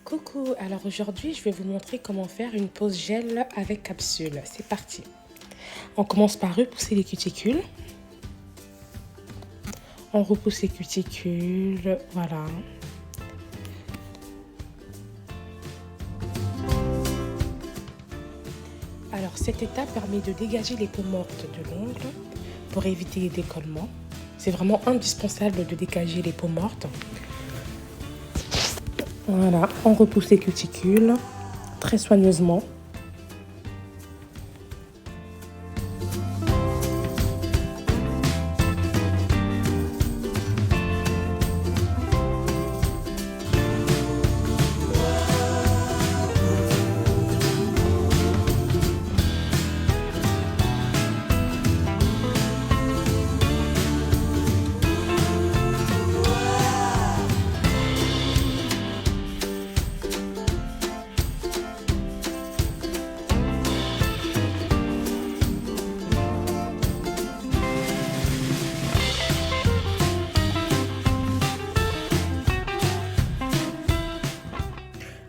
Coucou, alors aujourd'hui je vais vous montrer comment faire une pose gel avec capsule. C'est parti. On commence par repousser les cuticules. On repousse les cuticules, voilà. Alors cette étape permet de dégager les peaux mortes de l'ongle pour éviter les décollements. C'est vraiment indispensable de dégager les peaux mortes. Voilà, on repousse les cuticules très soigneusement.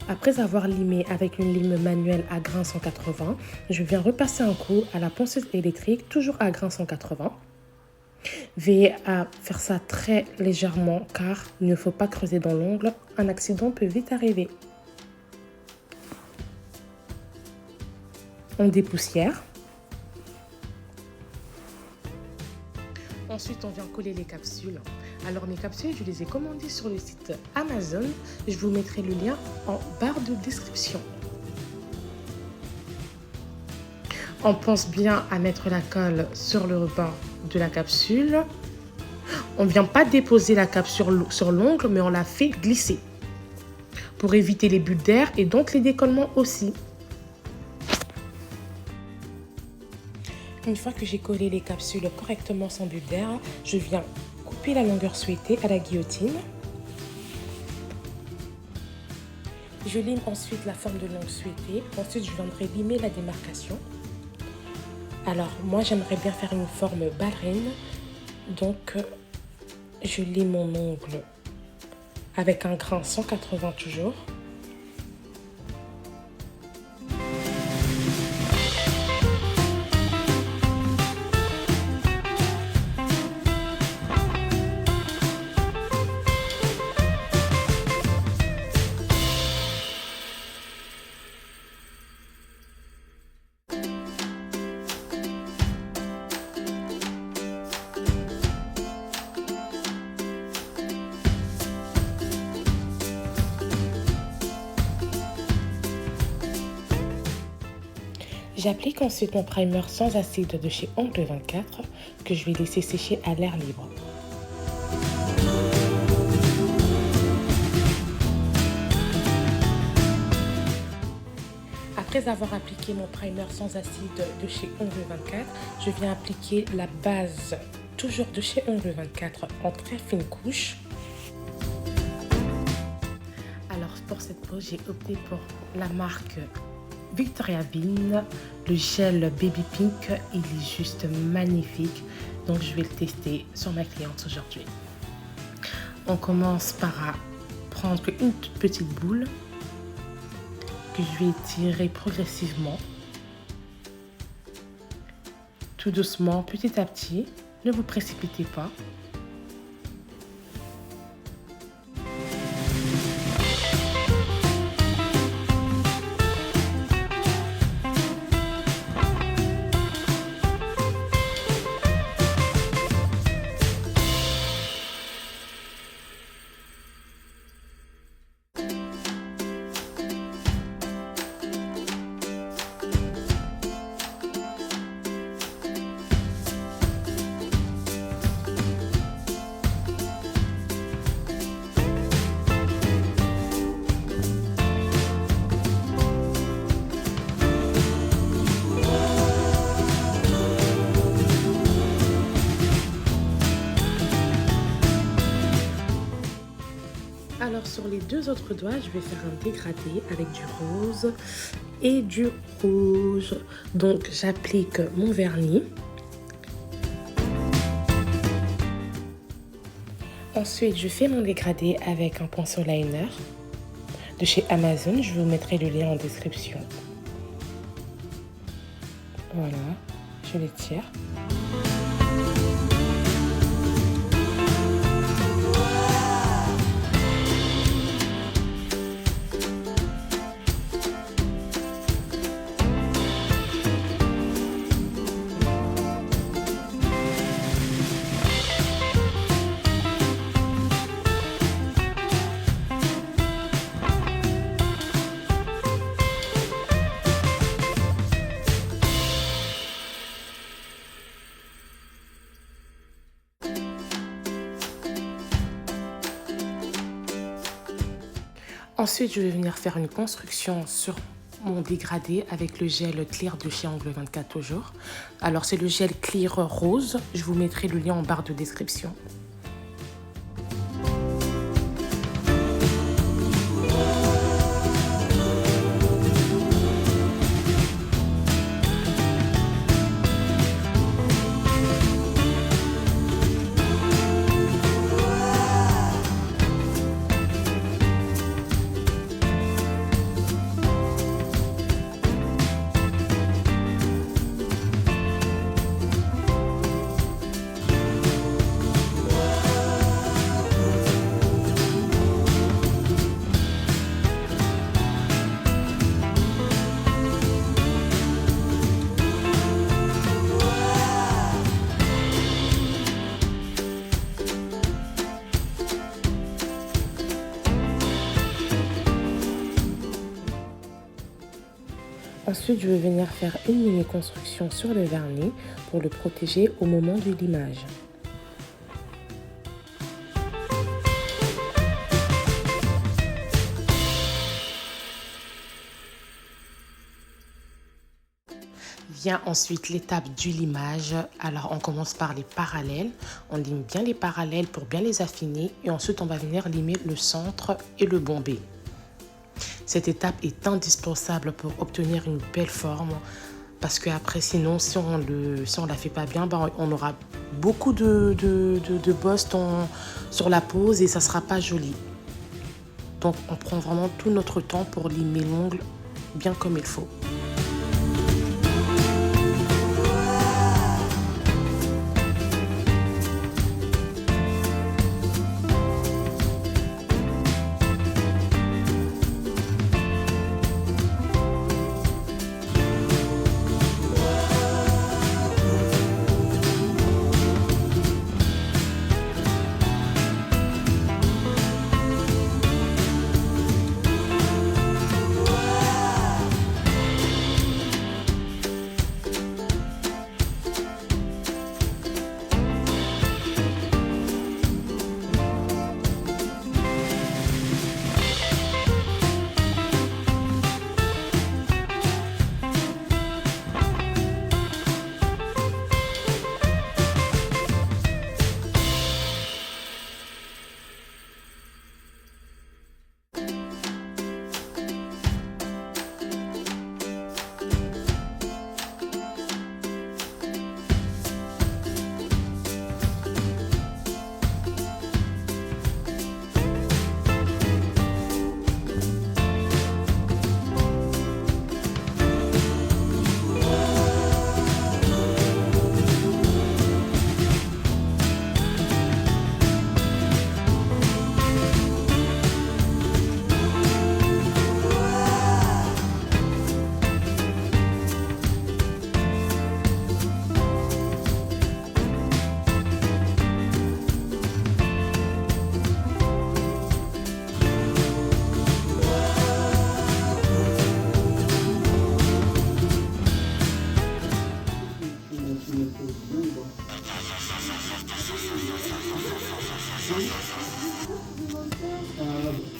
Après avoir limé avec une lime manuelle à grain 180, je viens repasser un coup à la ponceuse électrique, toujours à grain 180. Veillez à faire ça très légèrement car il ne faut pas creuser dans l'ongle, un accident peut vite arriver. On dépoussière. Ensuite, on vient coller les capsules. Alors, mes capsules, je les ai commandées sur le site Amazon. Je vous mettrai le lien en barre de description. On pense bien à mettre la colle sur le rebord de la capsule. On ne vient pas déposer la capsule sur l'ongle, mais on la fait glisser pour éviter les bulles d'air et donc les décollements aussi. Une fois que j'ai collé les capsules correctement sans bulle d'air, je viens couper la longueur souhaitée à la guillotine. Je lime ensuite la forme de l'ongle souhaitée. Ensuite, je viendrai limer la démarcation. Alors, moi, j'aimerais bien faire une forme ballerine. Donc, je lime mon ongle avec un grain 180 toujours. J'applique ensuite mon primer sans acide de chez Ongle 24 que je vais laisser sécher à l'air libre. Après avoir appliqué mon primer sans acide de chez Ongle 24, je viens appliquer la base toujours de chez Ongle 24 en très fine couche. Alors pour cette pose, j'ai opté pour la marque Victoria Bean, le gel Baby Pink, il est juste magnifique, donc je vais le tester sur ma cliente aujourd'hui. On commence par prendre une toute petite boule que je vais étirer progressivement, tout doucement, petit à petit, ne vous précipitez pas. Alors sur les deux autres doigts, je vais faire un dégradé avec du rose et du rouge. Donc j'applique mon vernis. Ensuite, je fais mon dégradé avec un pinceau liner. de chez Amazon. Je vous mettrai le lien en description. Voilà, je les tire. Ensuite, je vais venir faire une construction sur mon dégradé avec le gel Clear de chez Angle 24 toujours. Alors, c'est le gel Clear rose. Je vous mettrai le lien en barre de description. Ensuite, je vais venir faire une mini construction sur le vernis pour le protéger au moment du limage. Vient ensuite l'étape du limage. Alors on commence par les parallèles. On lime bien les parallèles pour bien les affiner et ensuite on va venir limer le centre et le bombé. Cette étape est indispensable pour obtenir une belle forme parce que après sinon si on la fait pas bien, on aura beaucoup de bosses sur la pose et ça sera pas joli. Donc on prend vraiment tout notre temps pour limer l'ongle bien comme il faut.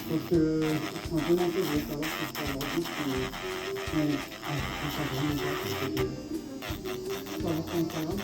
Donc, en remontant, je voulais savoir si ça leur dit que ça vraiment pas, parce que je vais voir sur Instagram.